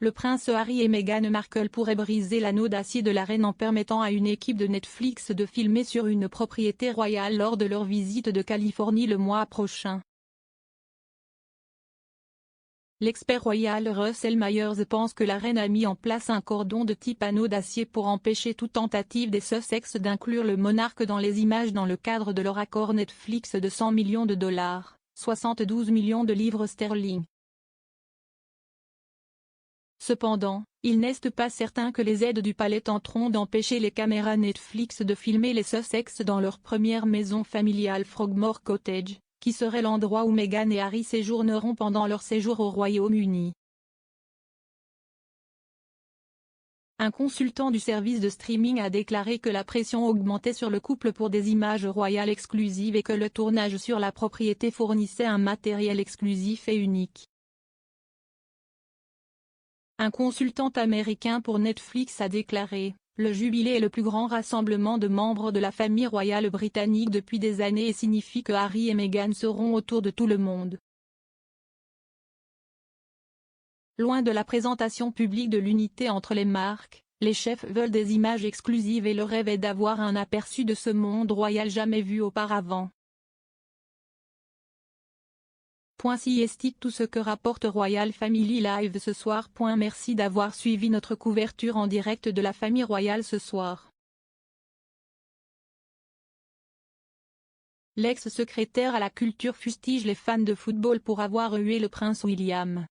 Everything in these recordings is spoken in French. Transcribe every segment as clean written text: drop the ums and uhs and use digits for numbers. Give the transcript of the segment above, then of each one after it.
le prince Harry et Meghan Markle pourraient briser l'anneau d'acier de la reine en permettant à une équipe de Netflix de filmer sur une propriété royale lors de leur visite de Californie le mois prochain. L'expert royal Russell Myers pense que la reine a mis en place un cordon de type anneau d'acier pour empêcher toute tentative des Sussex d'inclure le monarque dans les images dans le cadre de leur accord Netflix de 100 millions de dollars, 72 millions de livres sterling. Cependant, il n'est pas certain que les aides du palais tenteront d'empêcher les caméras Netflix de filmer les Sussex dans leur première maison familiale Frogmore Cottage, qui serait l'endroit où Meghan et Harry séjourneront pendant leur séjour au Royaume-Uni. Un consultant du service de streaming a déclaré que la pression augmentait sur le couple pour des images royales exclusives et que le tournage sur la propriété fournissait un matériel exclusif et unique. Un consultant américain pour Netflix a déclaré: « Le jubilé est le plus grand rassemblement de membres de la famille royale britannique depuis des années et signifie que Harry et Meghan seront autour de tout le monde. » Loin de la présentation publique de l'unité entre les marques, les chefs veulent des images exclusives et le rêve est d'avoir un aperçu de ce monde royal jamais vu auparavant. Si est tout ce que rapporte Royal Family Live ce soir. Merci d'avoir suivi notre couverture en direct de la famille royale ce soir. L'ex-secrétaire à la culture fustige les fans de football pour avoir hué le prince William.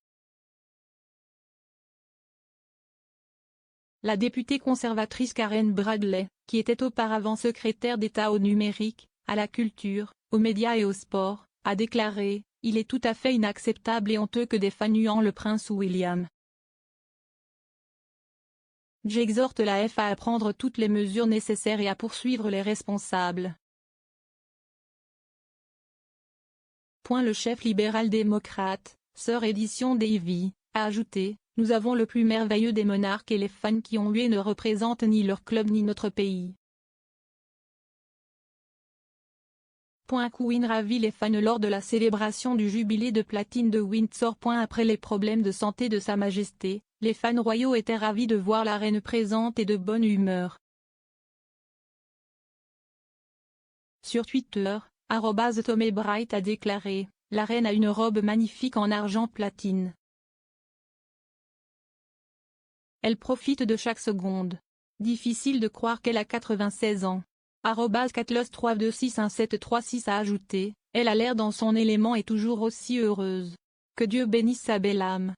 La députée conservatrice Karen Bradley, qui était auparavant secrétaire d'État au numérique, à la culture, aux médias et au sport, a déclaré: « Il est tout à fait inacceptable et honteux que des fans huant le prince William. J'exhorte la FA à prendre toutes les mesures nécessaires et à poursuivre les responsables. » Le chef libéral-démocrate, Sir Édition Davy, a ajouté: « Nous avons le plus merveilleux des monarques et les fans qui ont hué ne représentent ni leur club ni notre pays. » Queen ravit les fans lors de la célébration du jubilé de platine de Windsor. Après les problèmes de santé de Sa Majesté, les fans royaux étaient ravis de voir la reine présente et de bonne humeur. Sur Twitter, @TomEbright a déclaré: « La reine a une robe magnifique en argent platine. Elle profite de chaque seconde. Difficile de croire qu'elle a 96 ans. » @Catlos32617336 a ajouté: « Elle a l'air dans son élément et toujours aussi heureuse. Que Dieu bénisse sa belle âme. »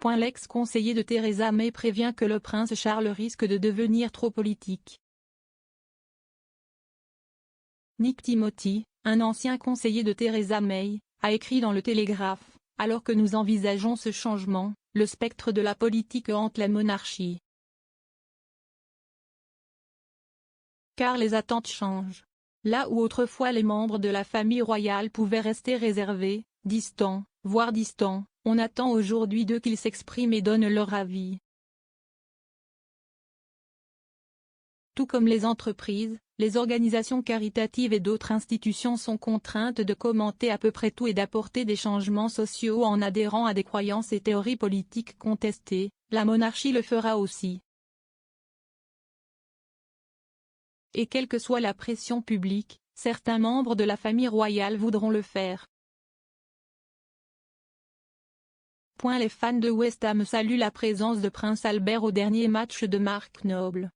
L'ex-conseiller de Theresa May prévient que le prince Charles risque de devenir trop politique. Nick Timothy, un ancien conseiller de Theresa May, a écrit dans le Télégraphe: « Alors que nous envisageons ce changement, le spectre de la politique hante la monarchie. Car les attentes changent. Là où autrefois les membres de la famille royale pouvaient rester réservés, distants, voire distants, on attend aujourd'hui d'eux qu'ils s'expriment et donnent leur avis. Tout comme les entreprises, les organisations caritatives et d'autres institutions sont contraintes de commenter à peu près tout et d'apporter des changements sociaux en adhérant à des croyances et théories politiques contestées, la monarchie le fera aussi. Et quelle que soit la pression publique, certains membres de la famille royale voudront le faire. » Les fans de West Ham saluent la présence de Prince Albert au dernier match de Mark Noble.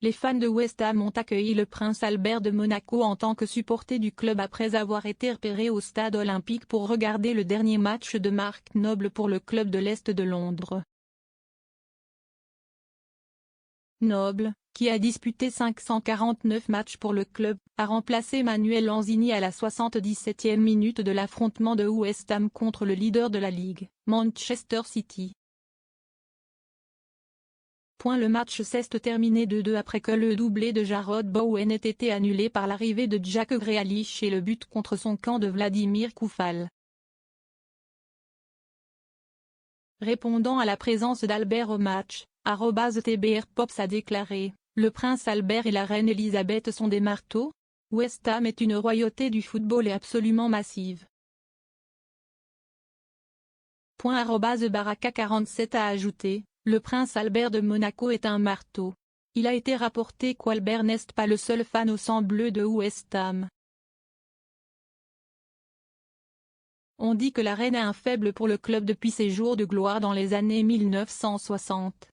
Les fans de West Ham ont accueilli le prince Albert de Monaco en tant que supporter du club après avoir été repéré au stade olympique pour regarder le dernier match de Mark Noble pour le club de l'Est de Londres. Noble, qui a disputé 549 matchs pour le club, a remplacé Manuel Lanzini à la 77e minute de l'affrontement de West Ham contre le leader de la Ligue, Manchester City. Le match s'est terminé 2-2 après que le doublé de Jarrod Bowen ait été annulé par l'arrivée de Jack Grealish et le but contre son camp de Vladimir Koufal. Répondant à la présence d'Albert au match, @TBRPops a déclaré: « Le prince Albert et la reine Elisabeth sont des marteaux. West Ham est une royauté du football et absolument massive. Baraka47 a ajouté, le prince Albert de Monaco est un marteau. Il a été rapporté qu'Albert n'est pas le seul fan au sang bleu de West Ham. On dit que la reine a un faible pour le club depuis ses jours de gloire dans les années 1960.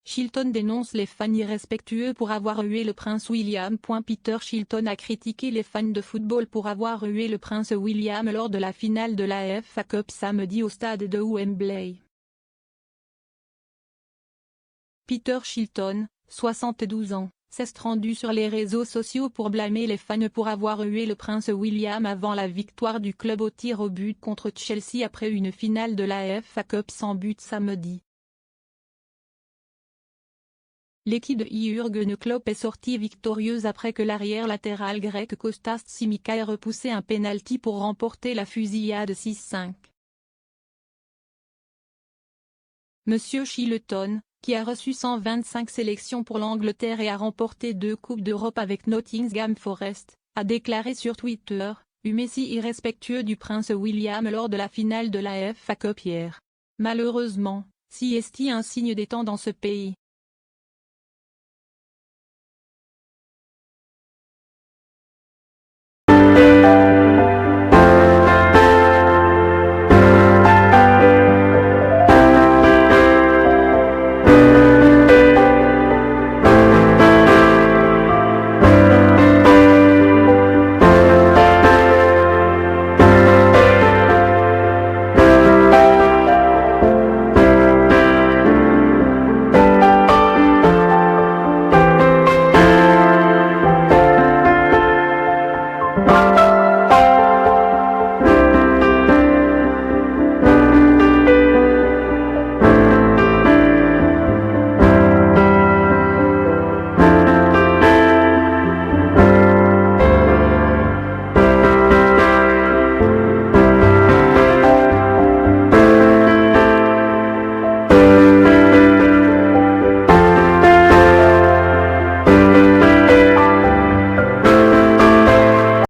Shilton dénonce les fans irrespectueux pour avoir hué le prince William. Peter Shilton a critiqué les fans de football pour avoir hué le prince William lors de la finale de la FA Cup samedi au stade de Wembley. Peter Shilton, 72 ans, s'est rendu sur les réseaux sociaux pour blâmer les fans pour avoir hué le prince William avant la victoire du club au tir au but contre Chelsea après une finale de la FA Cup sans but samedi. L'équipe de Jürgen Klopp est sortie victorieuse après que l'arrière latéral grec Kostas Tsimikas ait repoussé un pénalty pour remporter la fusillade 6-5. Monsieur Shilton, qui a reçu 125 sélections pour l'Angleterre et a remporté 2 Coupes d'Europe avec Nottingham Forest, a déclaré sur Twitter, Messi irrespectueux du prince William lors de la finale de la FA Cup hier. Malheureusement, si est un signe des temps dans ce pays.